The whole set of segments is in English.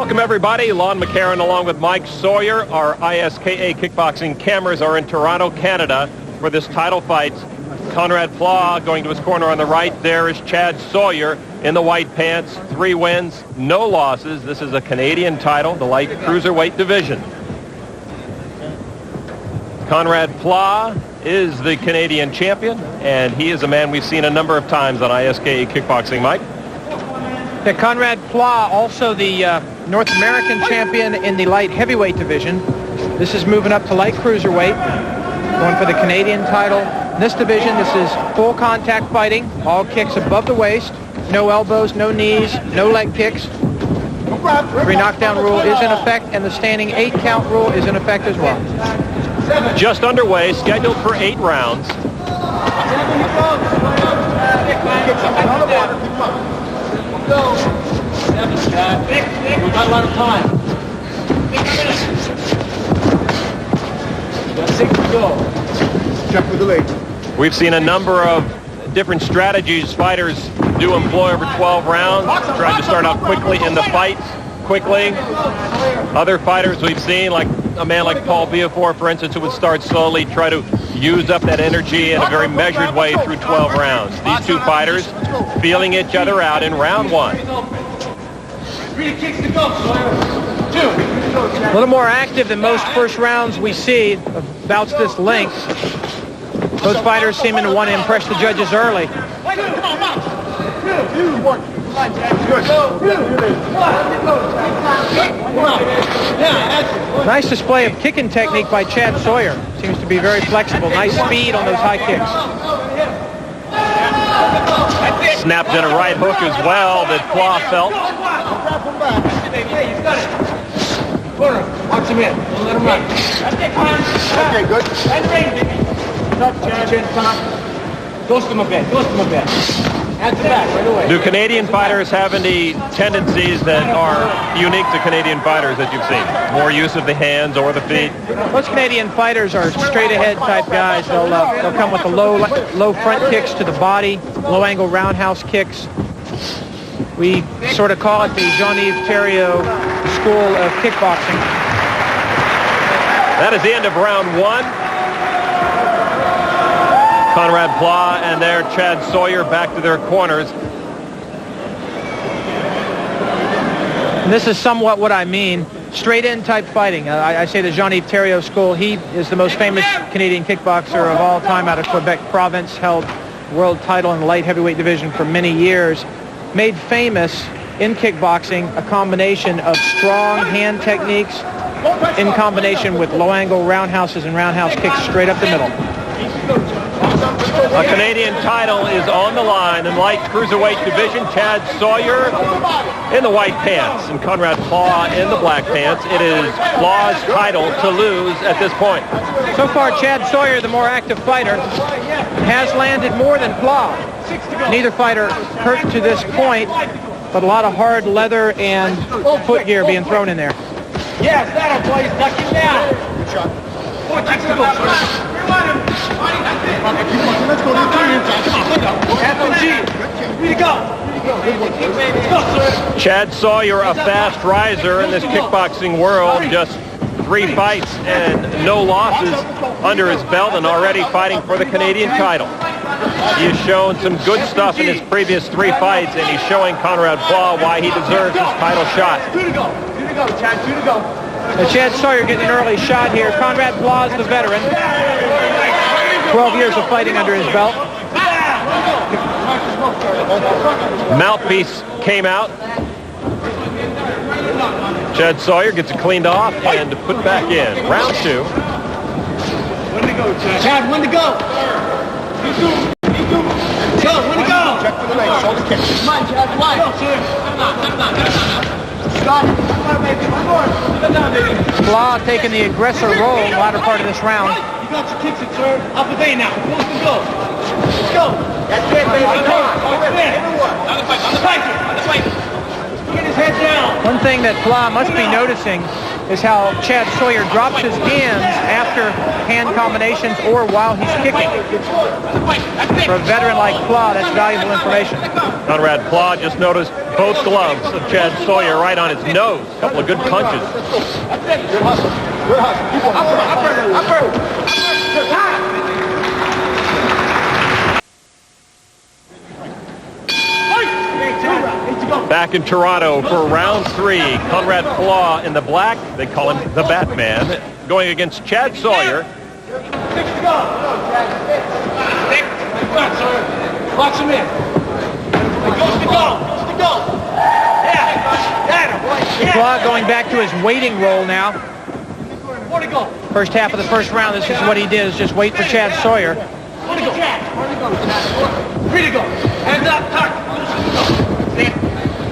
Welcome everybody, Lon McCarron along with Mike Sawyer. Our ISKA Kickboxing cameras are in Toronto, Canada for this title fight. Conrad Pla going to his corner on the right. There is Chad Sawyer in the white pants. 3 wins, no losses. This is a Canadian title, the light cruiserweight division. Conrad Pla is the Canadian champion, and he is a man we've seen a number of times on ISKA Kickboxing. Mike? Yeah, Conrad Pla, also the North American champion in the light heavyweight division. This is moving up to light cruiserweight, going for the Canadian title. In this division, this is full contact fighting, all kicks above the waist, no elbows, no knees, no leg kicks. Every knockdown rule is in effect, and the standing 8 count rule is in effect as well. Just underway, scheduled for 8 rounds. We've got a lot of time. 6 to go. Check with the leg. We've seen a number of different strategies fighters do employ over 12 rounds, trying to start out quickly in the fight, quickly. Other fighters we've seen, like a man like Paul Viafor, for instance, who would start slowly, try to use up that energy in a very measured way through 12 rounds. These two fighters feeling each other out in round 1. 3 kicks to go, Sawyer. 2. A little more active than most first rounds we see of bouts this length. Both fighters seeming to want to impress the judges early. Nice display of kicking technique by Chad Sawyer. Seems to be very flexible. Nice speed on those high kicks. Snapped in a right hook as well that Pla felt. Watch him in. Don't let him run. Okay, good. Ghost him a bit. Ghost him a bit. Hands back right away. Do Canadian fighters have any tendencies that are unique to Canadian fighters that you've seen? More use of the hands or the feet? Most Canadian fighters are straight ahead type guys. They'll come with the low front kicks to the body, low angle roundhouse kicks. We sort of call it the Jean-Yves Thériault school of kickboxing. That is the end of round 1. Conrad Pla and there Chad Sawyer back to their corners. And this is somewhat what I mean. Straight in type fighting. I say the Jean-Yves Thériault school. He is the most famous Canadian kickboxer of all time out of Quebec province. Held world title in the light heavyweight division for many years. Made famous in kickboxing a combination of strong hand techniques in combination with low angle roundhouses and roundhouse kicks straight up the middle. A Canadian title is on the line in light cruiserweight division. Chad Sawyer in the white pants and Conrad Pla in the black pants. It is Pla's title to lose at this point. So far, Chad Sawyer, the more active fighter, has landed more than Pla. Neither fighter hurt to this point, but a lot of hard leather and footgear being thrown in there. Yes, that'll play. Duck him down. Good shot. 4 kicks to go, Sawyer. Let's go. Chad Sawyer, a fast riser in this kickboxing world, just 3 fights and no losses under his belt and already fighting for the Canadian title. He has shown some good stuff in his previous 3 fights, and he's showing Conrad Pla why he deserves his title shot. 2 to go. 2 to go, Chad. 2 to go. Chad Sawyer getting an early shot here. Conrad Pla is the veteran. 12 years of fighting under his belt. Mouthpiece came out. Chad Sawyer gets it cleaned off and put back in. Round 2. When to go, Chad? Chad, when to go? Go, when to go? Check with the leg. Shoulder kick. Come on, Chad. Why? Go, sir. Got it. Come on, baby. One more. Sit down, baby. Pla taking the aggressor role in the latter part of this round. You got your kicks, sir. Up a day now. Let's go. Let's go. That's it, baby. Come on. On the fight. On the fight. On the fight. Get his head down. One thing that Pla must be noticing is how Chad Sawyer drops his hands after hand combinations or while he's kicking. For a veteran like Pla, that's valuable information. Conrad Pla just noticed both gloves of Chad Sawyer right on his nose. A couple of good punches. Good hustle. Good hustle. Keep on. Back in Toronto for round 3. Conrad Pla in the black. They call him the Batman. Going against Chad Sawyer. 6 to go. Box him in. Goes to go. Pla going back to his waiting role now. 4 to go. First half of the first round, this is what he did, is just wait for Chad Sawyer. 4 to go. 3 to go. Hands up. Tuck.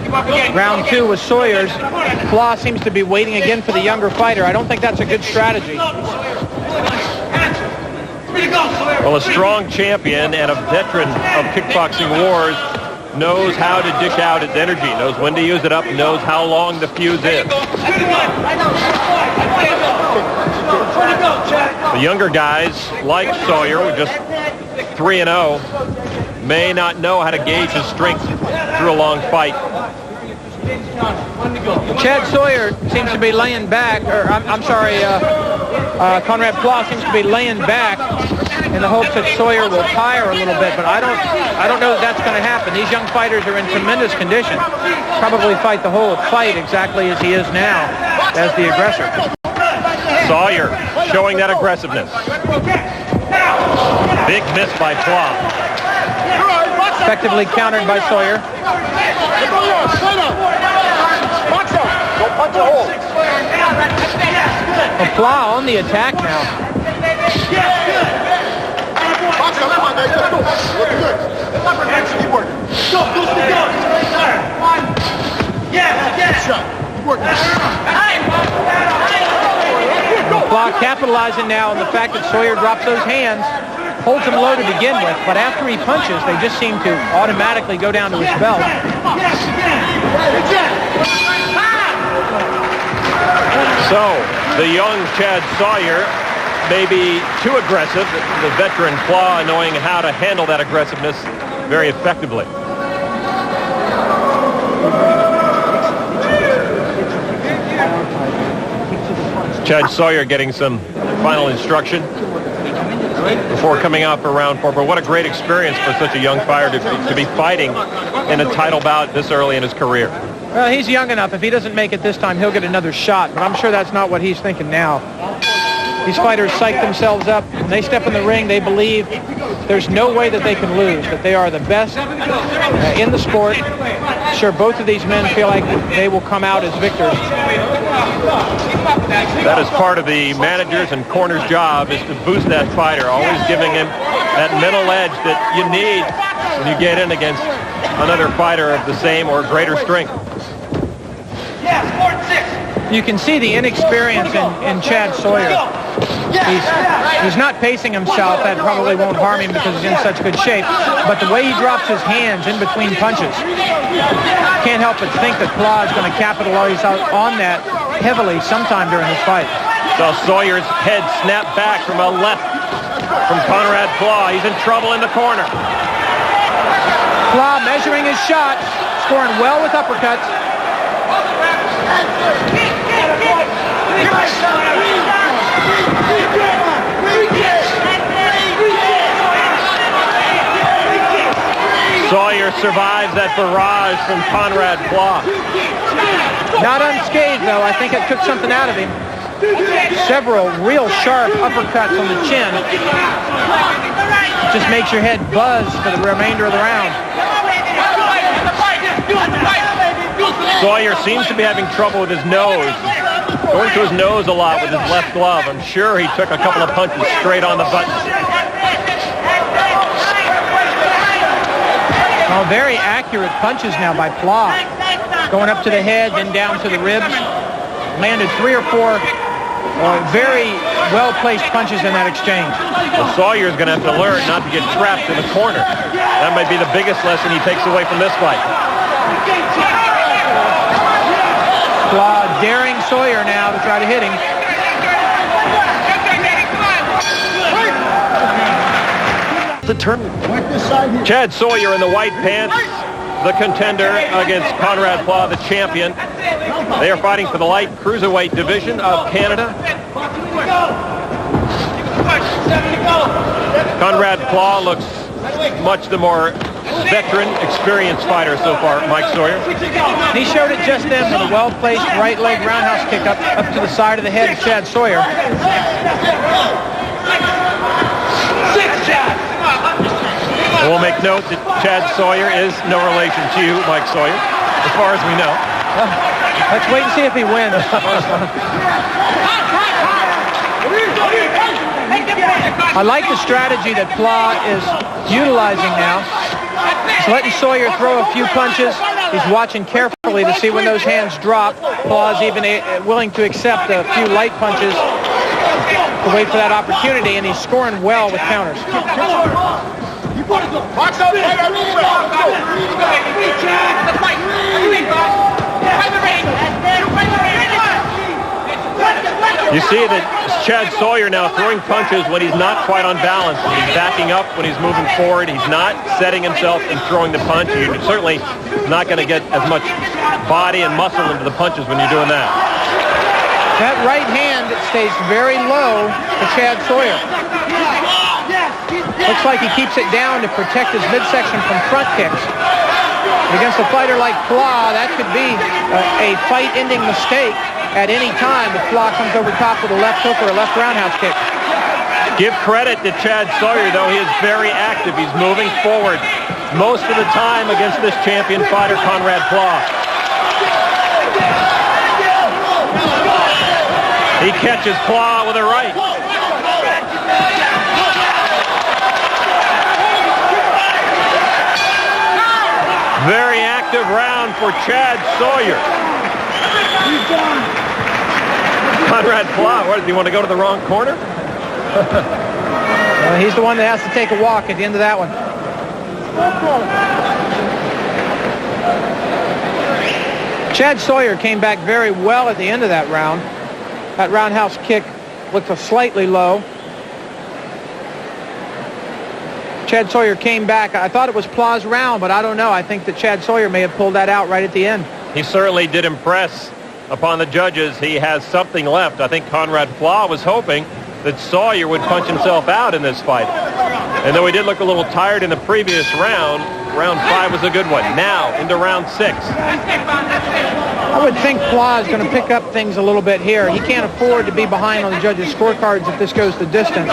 Keep up again. Round 2 was Sawyer's. Pla seems to be waiting again for the younger fighter. I don't think that's a good strategy. Well, a strong champion and a veteran of kickboxing wars knows how to dish out his energy, knows when to use it up, knows how long the fuse is. The younger guys, like Sawyer, with just 3-0, may not know how to gauge his strength through a long fight. Chad Sawyer seems to be laying back, or Conrad Pla seems to be laying back in the hopes that Sawyer will tire a little bit, but I don't know that that's going to happen. These young fighters are in tremendous condition. Probably fight the whole fight exactly as he is now, as the aggressor. Sawyer showing that aggressiveness. Big miss by Pla. Effectively countered by Sawyer. Don't punch a hole. Pla on the attack now. Come on, guys. Let's go. Looking good. Keep working. Go. Yes. Shot. Keep working. Pla capitalizing now on the fact that Sawyer drops those hands, holds him low to begin with, but after he punches, they just seem to automatically go down to his belt. So, the young Chad Sawyer may be too aggressive. The veteran Pla knowing how to handle that aggressiveness very effectively. Chad Sawyer getting some final instruction before coming out for round 4. But what a great experience for such a young fighter to be fighting in a title bout this early in his career. Well, he's young enough. If he doesn't make it this time, he'll get another shot, but I'm sure that's not what he's thinking now. These fighters psych themselves up. When they step in the ring, they believe there's no way that they can lose, that they are the best in the sport. Sure, both of these men feel like they will come out as victors. That is part of the manager's and corner's job, is to boost that fighter, always giving him that mental edge that you need when you get in against another fighter of the same or greater strength. You can see the inexperience in Chad Sawyer. He's not pacing himself. That probably won't harm him because he's in such good shape. But the way he drops his hands in between punches, can't help but think that Pla is going to capitalize on that heavily sometime during this fight. So Sawyer's head snapped back from a left from Conrad Pla. He's in trouble in the corner. Pla measuring his shots, scoring well with uppercuts. Sawyer survives that barrage from Conrad Pla. Not unscathed, though. I think it took something out of him. Several real sharp uppercuts on the chin. Just makes your head buzz for the remainder of the round. Sawyer seems to be having trouble with his nose. Going to his nose a lot with his left glove. I'm sure he took a couple of punches straight on the buttons. Oh, very accurate punches now by Pla. Going up to the head, then down to the ribs. Landed 3 or 4 very well-placed punches in that exchange. Well, Sawyer's going to have to learn not to get trapped in the corner. That might be the biggest lesson he takes away from this fight. Pla daring Sawyer now to try to hit him. The turn. Chad Sawyer in the white pants, the contender against Conrad Pla, the champion. They are fighting for the light cruiserweight division of Canada. Conrad Pla looks much the more veteran, experienced fighter so far, Mike Sawyer. He showed it just then with a well-placed right leg roundhouse kick up to the side of the head of Chad Sawyer. We'll make note that Chad Sawyer is no relation to you, Mike Sawyer, as far as we know. Let's wait and see if he wins. I like the strategy that Pla is utilizing now. He's letting Sawyer throw a few punches. He's watching carefully to see when those hands drop. Pla's even willing to accept a few light punches to wait for that opportunity, and he's scoring well with counters. You see that Chad Sawyer now throwing punches when he's not quite on balance. He's backing up when he's moving forward. He's not setting himself and throwing the punch. You're certainly not going to get as much body and muscle into the punches when you're doing that. That right hand stays very low for Chad Sawyer. Looks like he keeps it down to protect his midsection from front kicks. Against a fighter like Pla, that could be a fight-ending mistake at any time if Pla comes over top with a left hook or a left roundhouse kick. Give credit to Chad Sawyer, though. He is very active. He's moving forward most of the time against this champion fighter, Conrad Pla. He catches Pla with a right. Very active round for Chad Sawyer. Conrad Pla, what, do you want to go to the wrong corner? He's the one that has to take a walk at the end of that one. Chad Sawyer came back very well at the end of that round. That roundhouse kick looked slightly low. Chad Sawyer came back. I thought it was Pla's round, but I don't know. I think that Chad Sawyer may have pulled that out right at the end. He certainly did impress upon the judges. He has something left. I think Conrad Pla was hoping that Sawyer would punch himself out in this fight. And though he did look a little tired in the previous round, round 5 was a good one. Now into round 6. I would think Pla is going to pick up things a little bit here. He can't afford to be behind on the judges' scorecards if this goes the distance.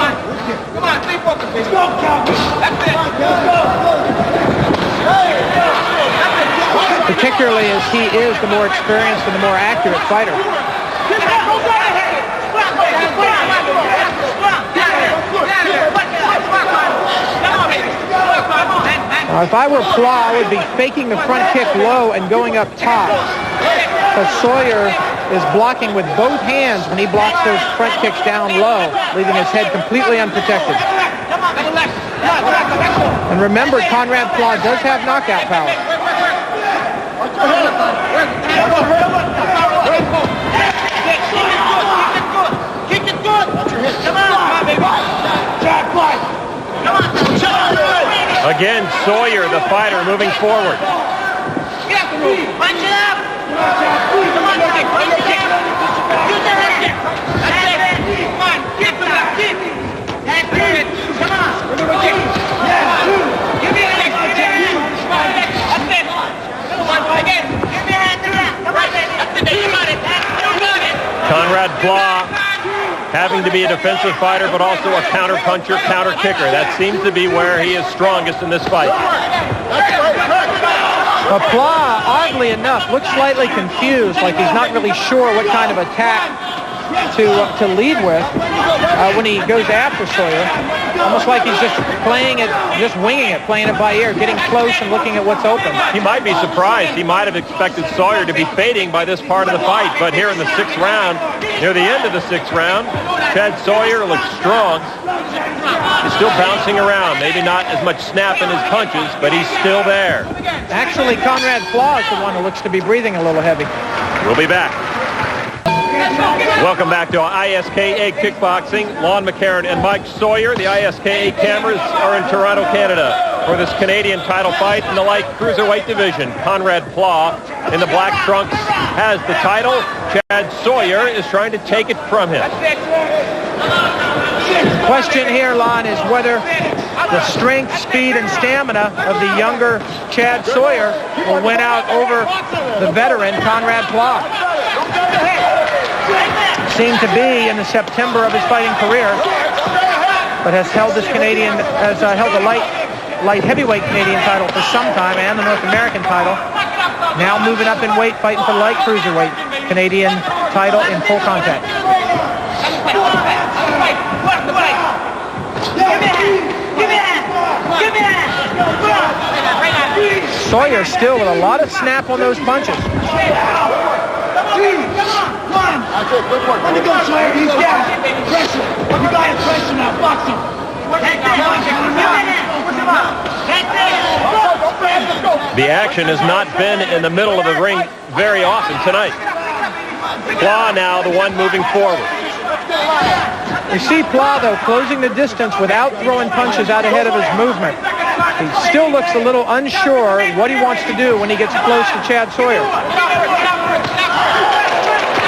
Particularly as he is the more experienced and the more accurate fighter. If I were Pla, I would be faking the front kick low and going up top. But Sawyer is blocking with both hands when he blocks those front kicks down low, leaving his head completely unprotected. And remember, Conrad Pla does have knockout power. Again, Sawyer, the fighter, moving forward. Punch it up! Come on, Mike. Use the head kick. That's it. Come on, keep it up. Keep it. That's it. Come on. Give me a kick. That's it. Come on, again. Give me a hand to that. Come on, baby. That's it. You got it. You got it. Conrad Pla having to be a defensive fighter, but also a counter puncher, counter kicker. That seems to be where he is strongest in this fight. Pla, oddly enough, looks slightly confused, like he's not really sure what kind of attack to lead with when he goes after Sawyer. Almost like he's just playing it, just winging it, playing it by ear, getting close and looking at what's open. He might be surprised. He might have expected Sawyer to be fading by this part of the fight, but here in the 6th round, near the end of the 6th round, Chad Sawyer looks strong. He's still bouncing around. Maybe not as much snap in his punches, but he's still there. Actually, Conrad Pla is the one who looks to be breathing a little heavy. We'll be back. Welcome back to ISKA Kickboxing. Lon McCarron and Mike Sawyer. The ISKA cameras are in Toronto, Canada. for this Canadian title fight in the light cruiserweight division. Conrad Pla in the black trunks has the title. Chad Sawyer is trying to take it from him. The question here, Lon, is whether the strength, speed, and stamina of the younger Chad Sawyer will win out over the veteran Conrad Pla. Seemed to be in the September of his fighting career, but has held this Canadian, has held the light heavyweight Canadian title for some time and the North American title. Now moving up in weight, fighting for light cruiserweight Canadian title in full contact. Sawyer still with a lot of snap on those punches. That's it, good work. Let me go, Sawyer. He's down. Pressure. You got it, pressure now. Box him. The action has not been in the middle of the ring very often tonight. Pla now the one moving forward. You see Pla, though, closing the distance without throwing punches out ahead of his movement. He still looks a little unsure what he wants to do when he gets close to Chad Sawyer.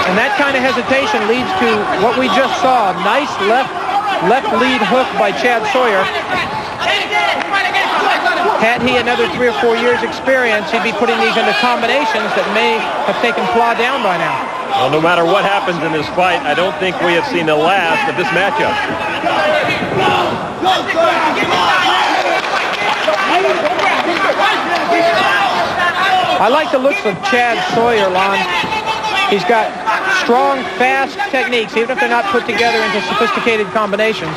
And that kind of hesitation leads to what we just saw. Nice left lead hook by Chad Sawyer. Had he another 3 or 4 years experience, he'd be putting these into combinations that may have taken Pla down by now. Well, no matter what happens in this fight, I don't think we have seen the last of this matchup. I like the looks of Chad Sawyer, Lon. He's got strong, fast techniques, even if they're not put together into sophisticated combinations.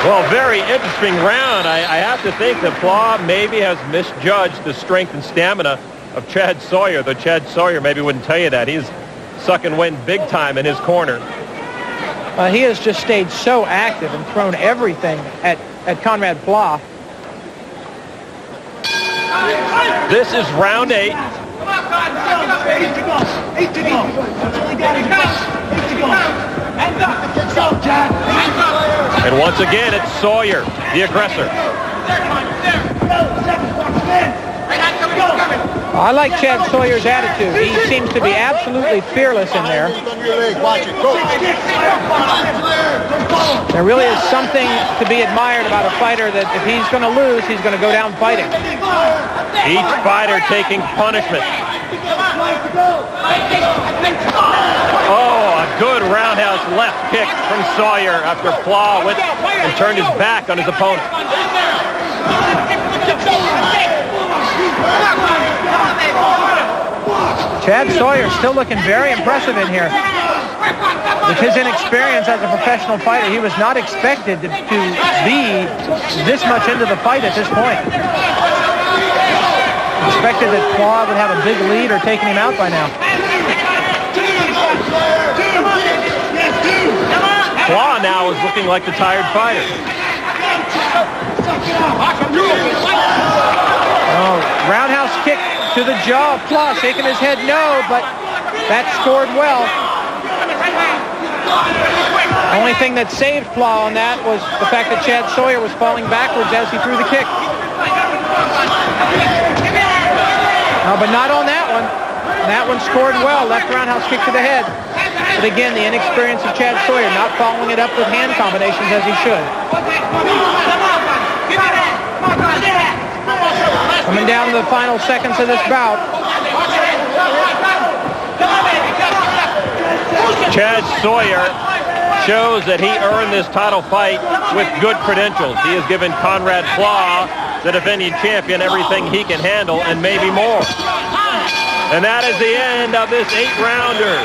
Well, very interesting round. I have to think that Pla maybe has misjudged the strength and stamina of Chad Sawyer, though Chad Sawyer maybe wouldn't tell you that. He's sucking wind big time in his corner. He has just stayed so active and thrown everything at Conrad Pla. This is round 8. And once again, it's Sawyer, the aggressor. I like Chad Sawyer's attitude. He seems to be absolutely fearless in there. There really is something to be admired about a fighter that if he's going to lose, he's going to go down fighting. Each fighter taking punishment. Oh, a good roundhouse left kick from Sawyer after Pla went and turned his back on his opponent. Chad Sawyer still looking very impressive in here. With his inexperience as a professional fighter, he was not expected to be this much into the fight at this point. Expected that Pla would have a big lead or taking him out by now. Pla now is looking like the tired fighter. Oh, roundhouse kick to the jaw. Pla shaking his head no, but that scored well. Only thing that saved Pla on that was the fact that Chad Sawyer was falling backwards as he threw the kick. No, but not on that one. That one scored well. Left roundhouse kick to the head. But again, the inexperience of Chad Sawyer not following it up with hand combinations as he should. Coming down to the final seconds of this bout. Chad Sawyer shows that he earned this title fight with good credentials. He has given Conrad Pla, the defending champion, everything he can handle and maybe more. And that is the end of this 8-rounder.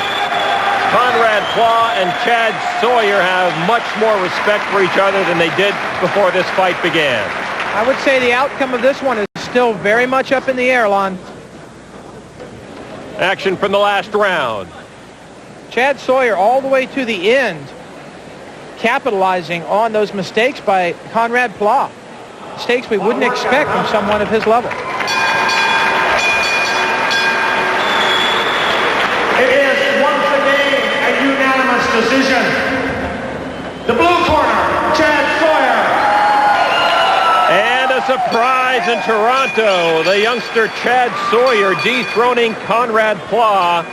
Conrad Pla and Chad Sawyer have much more respect for each other than they did before this fight began. I would say the outcome of this one is still very much up in the air, Lon. Action from the last round. Chad Sawyer all the way to the end, capitalizing on those mistakes by Conrad Pla. Mistakes we wouldn't expect from someone of his level. It is once again a unanimous decision. The blue corner, Chad Sawyer. And Surprise in Toronto. The youngster Chad Sawyer dethroning Conrad Pla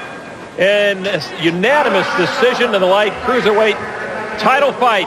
in a unanimous decision in the light cruiserweight title fight.